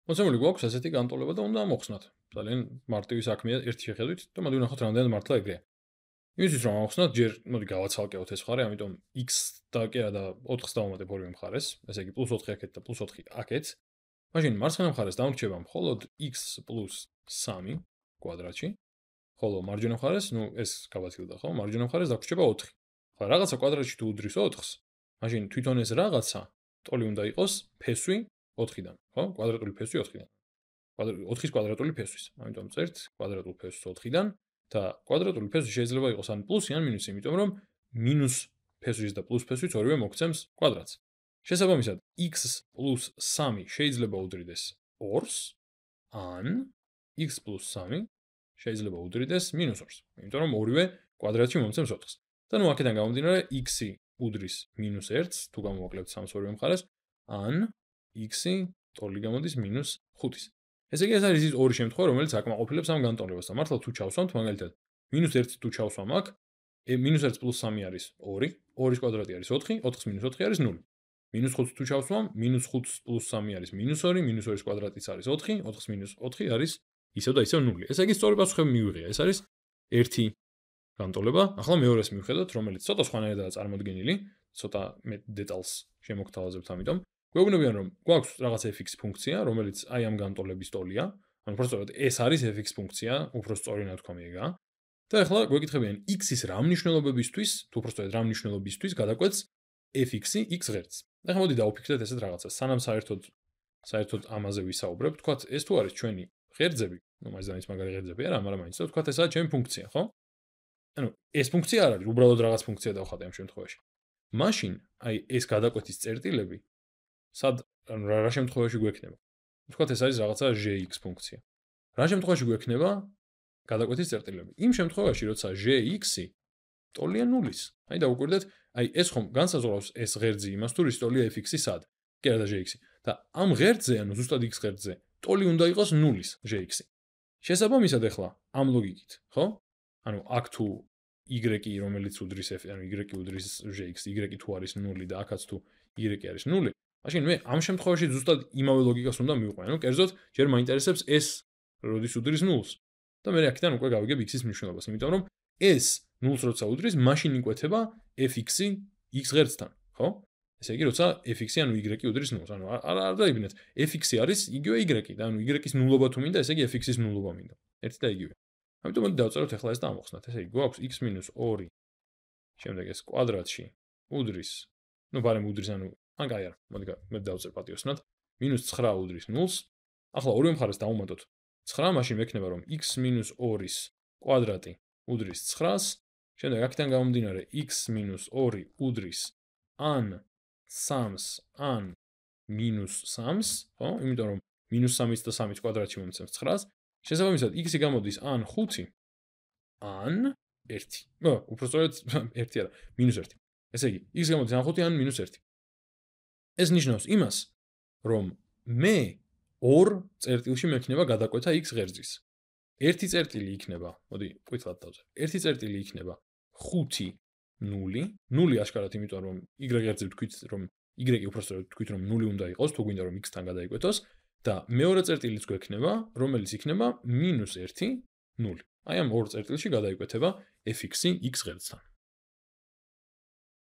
მოცემული გვაქვს ასეთი განტოლება და უნდა ამოხსნათ. ძალიან მარტივი საქმეა ერთი შეხედვით და მოდი ვნახოთ რამდენად მართლა ეგრეა. იმისთვის რომ ამოხსნათ, ჯერ მოდი გავაცალკევოთ ეს მხარე, ამიტომ x და კი არა და 4-ს დავუმატებ ორივე მხარეს, ესე იგი +4 აქეთ და +4 აქეთ. მაშინ მარცხენა მხარეს დამრჩება მხოლოდ x + 3 კვადრატში, ხოლო მარჯვენა მხარეს, ეს გავაცილდა ხო? მარჯვენა მხარეს დაგვრჩება 4. ხო, რაღაცა კვადრატში თუ უდრის 4-ს, მაშინ თვითონ ეს რაღაცა ტოლი უნდა იყოს ფესვი 4-დან, ხო? კვადრატული ფესვი 4-დან. 4-ის კვადრატული ფესვის. ამიტომ წერთ კვადრატულ ფესვს 4-დან და კვადრატული ფესვი შეიძლება იყოს ან პლუსი ან მინუსი, იმიტომ რომ მინუს ფესვის და პლუს ფესვიც ორივე მოგცემს კვადრატს. შესაბამისად, x + 3 შეიძლება უდრიდეს 2-ს, ან x + 3 შეიძლება უდრიდეს -2-ს, იმიტომ რომ ორივე კვადრატში მომცემს 4-ს. და ნუ აქედან გამომდინარე, x-ი უდრის -1-ს, თუ გამოვაკლებთ 3-ს ორივე მხარეს, ან x-ი ტოლი გამოდის -5-ს. ესე იგი, ეს არის ის ორი შემთხვევა, რომელიც აკმაყოფილებს ამ განტოლებას და მართლა თუ ჩავსვამთ, მაგალითად, -1 თუ ჩავსვამ აქ, -1 + 3 არის 2, 2-ის კვადრატი არის 4, 4-ს -4 არის 0. -5 თუ ჩავსვამ, -5 + 3 არის -2, -2-ის კვადრატიც არის 4, 4-ს -4 არის ისევ და ისევ 0. ესე იგი, სწორი პასუხები მივიღია. ეს არის ერთი განტოლება. ახლა მეორეს მივხედოთ, რომელიც ცოტა სხვანაირადაა წარმოდგენილი, ცოტა მეტ დეტალს შემოგთავაზებთ, ამიტომ გვეუბნებიან, რომ გვაქვს რაღაც fx ფუნქცია, რომელიც აი ამ განტოლების ტოლია. ანუ უბრალოდ ეს არის fx ფუნქცია, უფრო სწორი ნათქვამი ეგაა. და ახლა გვეკითხებიან x-ის რა მნიშვნელობებისთვის, თუ უბრალოდ რა მნიშვნელობისთვის გადაკვეთს fx-ი x ღერძს. ახლა მოდი დავფიქრდეთ ესეთ რაღაცას. სანამ საერთოდ ამაზე ვისაუბრებ, თქვათ ეს თუ არის ჩვენი ღერძები, ну მაინც მაგარი ღერძები არა, მაგრამ მაინც და თქვათ ესაა ჩემი ფუნქცია, ხო? ანუ ეს ფუნქცია არ არის, უბრალოდ რაღაც ფუნქცია დავხატე ამ შემთხვევაში. მაშინ აი ეს გადაკვეთის წერტილები სად ანუ რა შემთხვევაში გვექნება? თქვათ ეს არის რაღაცა gx ფუნქცია. რა შემთხვევაში გვექნება გადაკვეთის წერტილები? იმ შემთხვევაში, როცა gx-ი ტოლია 0-ის. აი დავუკვირდეთ, აი ეს ხომ განსაზღვრავს ეს ღერძი იმას, თუ რის ტოლია fx-ი სად? კი არა და gx-ი. და ამ ღერძზე, ანუ ზუსტად x ღერძზე, ტოლი უნდა იყოს 0-ის gx-ი. შესაბამისად ახლა ამ ლოგიკით, ხო? ანუ აქ თუ y-ი რომელიც უდრის ანუ y-ი უდრის gx, y-ი თუ არის 0 და აქაც თუ y-ი არის 0, მაშინ მე ამ შემთხვევაში ზუსტად იმავე ლოგიკას უნდა მივყვე. ანუ კერძოდ, ჯერ მაინტერესებს ეს როდის უდრის 0-ს. და მე აქედან უკვე გავიგებ x-ის მნიშვნელობას, იმიტომ რომ ეს 0-ს როცა უდრის, მაშინ იკვეთება fx-ი x ღერძთან, ხო? ესე იგი, როცა fx-ი ანუ y-ი უდრის 0-ს, ანუ არ დაიბნეთ, fx-ი არის იგივე y-ი და ანუ y-ის ნულობა თუ მინდა, ესე იგი fx-ის ნულობა მინდა. ერთი და იგივე. ამიტომ მოდი დავწეროთ ახლა ეს და ამოხსნათ. ესე იგი, გვაქვს x - 2, შემდეგ ეს კვადრატში უდრის, ну ბარემ უდრის, ანუ ან კაი არა, მოდი მე დავწერ პატიოსნად, -9 უდრის 0-ს. ახლა ორივე მხარეს დავუმატოთ 9, მაშინ მექნება რომ x - 2-ის კვადრატი უდრის 9-ს, შემდეგ აქედან გამომდინარე x - 2 უდრის ან 3-ს, ან -3-ს, ხო? იმიტომ რომ -3-იც და 3-იც კვადრატში მომცემს 9-ს. შესაბამისად, x-ი გამოდის ან 5, ან 1. უпростоრად 1 არა, -1. ესე იგი, x გამოდის ან 5, ან -1. ეს ნიშნავს იმას, რომ მე ორ წერტილში მექნება გადაკვეთა x ღერძის. ერთი წერტილი იქნება, მოდი ყვითლად დავწერე. ერთი წერტილი იქნება 5, 0. 0 აშკარად, იმიტომ რომ y ღერძზე ვთქვით, რომ y უпростоრად ვთქვით, რომ 0 უნდა იყოს, თუ გვინდა რომ x-თან გადაიკვეთოს. და მეორე წერტილიც გვექნება, რომელიც იქნება -1, 0. აი ამ ორ წერტილში გადაიკვეთება fx-ი x ღერძთან.